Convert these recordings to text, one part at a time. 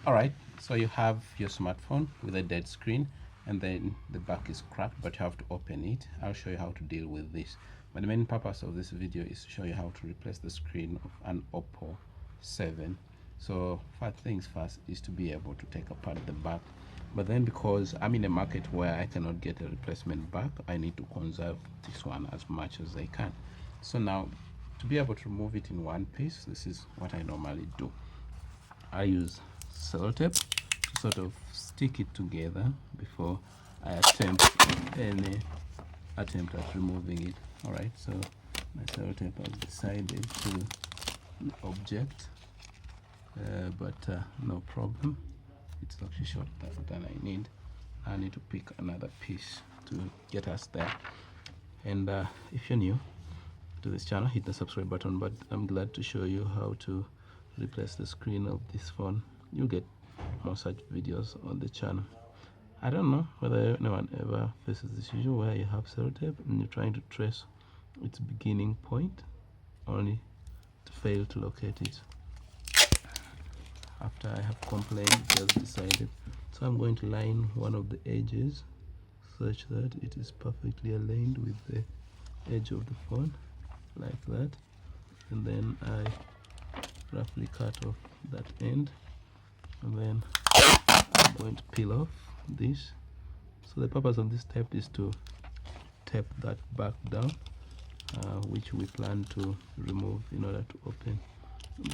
Alright, so you have your smartphone with a dead screen and then the back is cracked, but you have to open it. I'll show you how to deal with this. But the main purpose of this video is to show you how to replace the screen of an Oppo 7. So first things first is to be able to take apart the back. But then because I'm in a market where I cannot get a replacement back, I need to conserve this one as much as I can. So now, to be able to remove it in one piece, this is what I normally do. I use sellotape to sort of stick it together before I attempt any attempt at removing it. Alright, so my sellotape has decided to object, but no problem. It's actually shorter than I need. I need to pick another piece to get us there. And if you're new to this channel, hit the subscribe button. But I'm glad to show you how to replace the screen of this phone. You'll get more such videos on the channel. I don't know whether anyone ever faces this issue where you have sellotape and you're trying to trace its beginning point only to fail to locate it. After I have complained, it has decided. So I'm going to line one of the edges such that it is perfectly aligned with the edge of the phone, like that. And then I roughly cut off that end. And then I'm going to peel off this. So the purpose of this tape is to tape that back down, which we plan to remove in order to open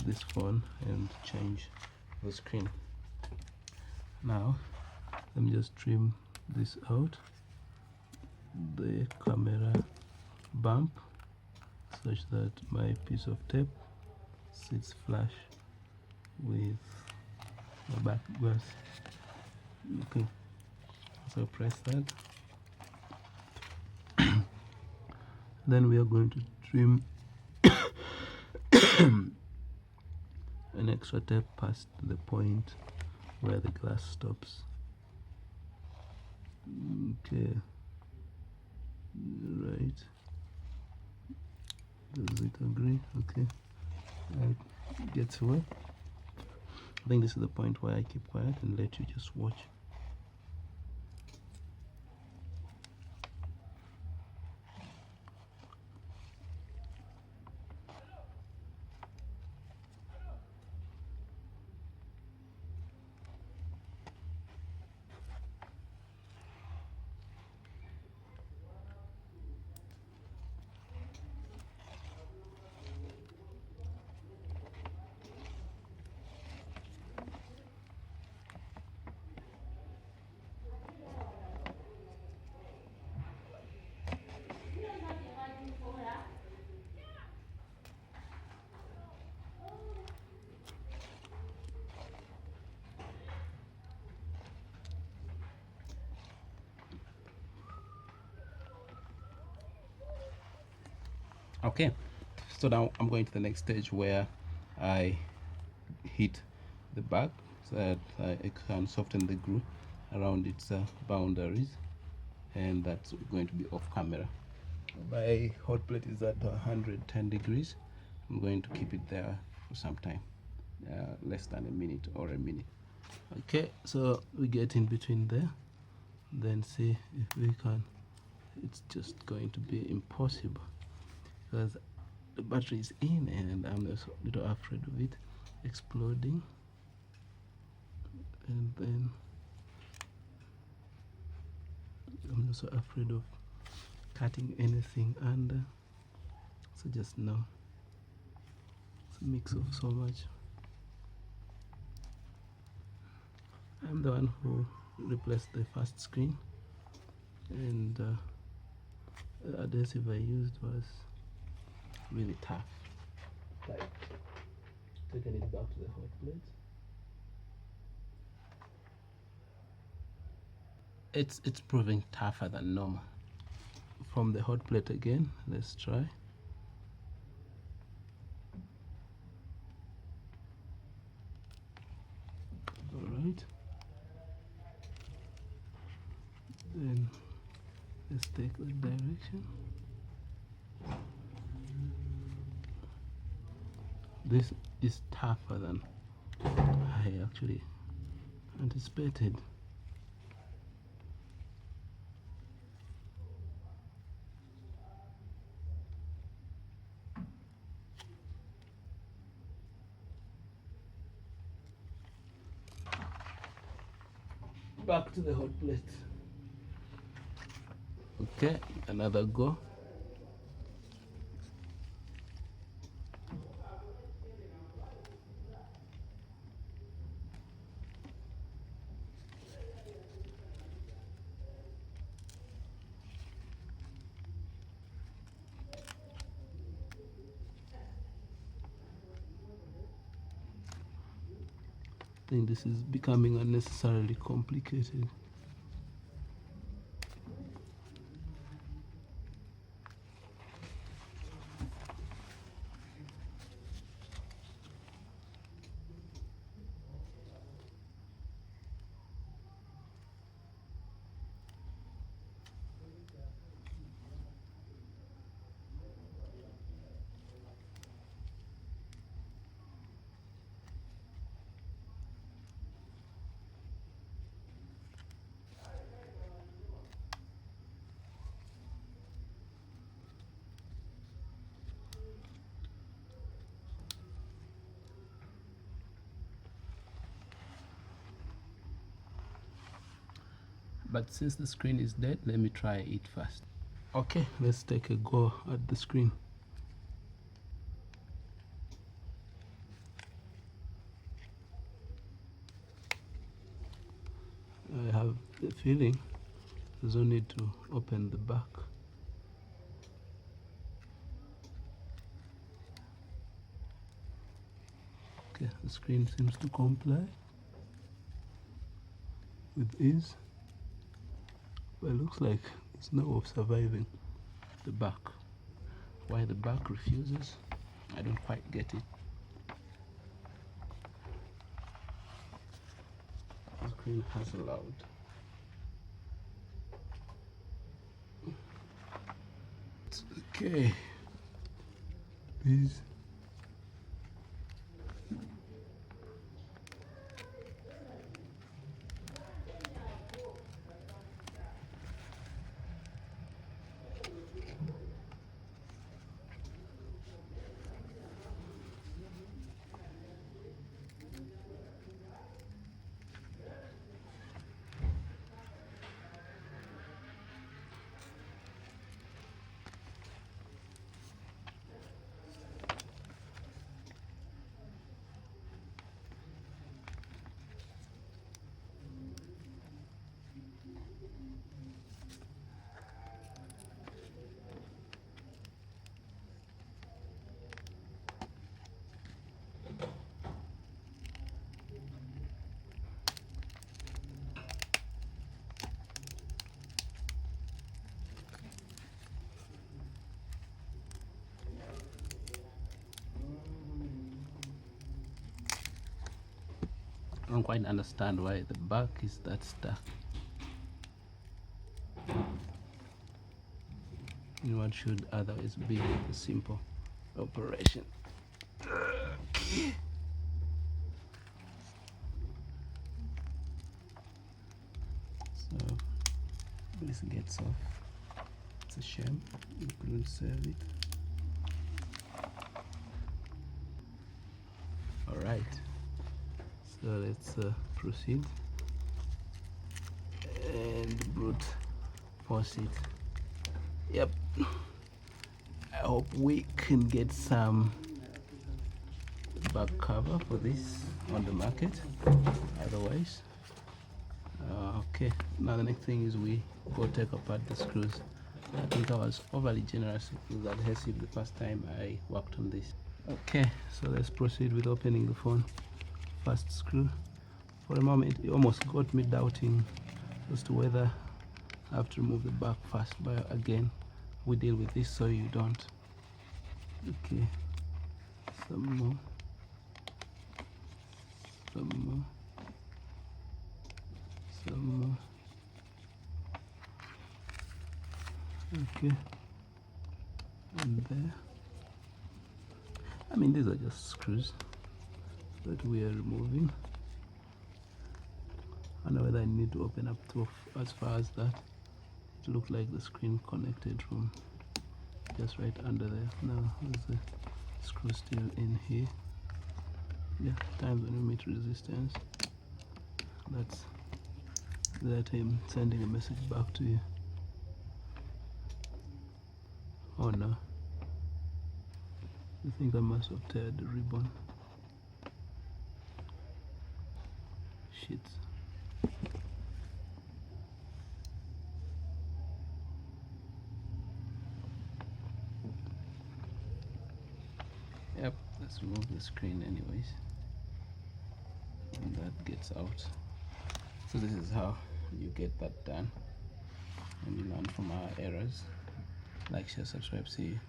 this phone and change the screen. Now let me just trim this out, the camera bump, such that my piece of tape sits flush with the back glass. Okay, so press that. Then we are going to trim an extra tape past the point where the glass stops. Okay, right, does it agree? Okay, right, gets away. I think this is the point where I keep quiet and let you just watch. Okay, so now I'm going to the next stage where I hit the back so that I can soften the glue around its boundaries, and that's going to be off camera. My hot plate is at 110 degrees. I'm going to keep it there for some time, less than a minute or a minute. Okay, so we get in between there, then see if we can. It's just going to be impossible because the battery is in and I'm a little afraid of it exploding. And then I'm also afraid of cutting anything under. So just know it's a mix of so much. I'm the one who replaced the first screen, and the adhesive I used was really tough. Like taking it back to the hot plate, it's proving tougher than normal. From the hot plate again, let's try. All right, then let's take that direction. This is tougher than I actually anticipated. Back to the hot plate. Okay, another go. I think this is becoming unnecessarily complicated. But since the screen is dead, let me try it first. Okay, let's take a go at the screen. I have the feeling there's no need to open the back. Okay, the screen seems to comply with ease. But it looks like there's no hope of surviving the back. Why the back refuses, I don't quite get it. The screen has allowed. Okay, please. I don't quite understand why the back is that stuck. What should otherwise be a simple operation. Okay. So this gets off. It's a shame you couldn't save it. All right. So let's proceed and brute force it. Yep. I hope we can get some back cover for this on the market. Otherwise, okay. Now the next thing is we go take apart the screws. I think I was overly generous with adhesive the first time I worked on this. Okay, so let's proceed with opening the phone. First screw. For a moment it almost got me doubting as to whether I have to remove the back first, but again we deal with this so you don't. Okay, some more, some more, some more. Okay, and there. I mean, these are just screws that we are removing. I don't know whether I need to open up to as far as that. It looked like the screen connected from just right under there. Now there's the screw still in here. Yeah, times when you meet resistance, that's that him sending a message back to you. Oh no, I think I must have teared the ribbon. Shit. Yep, let's remove the screen anyways, and that gets out. So this is how you get that done, and you learn from our errors. Like, share, subscribe, see you.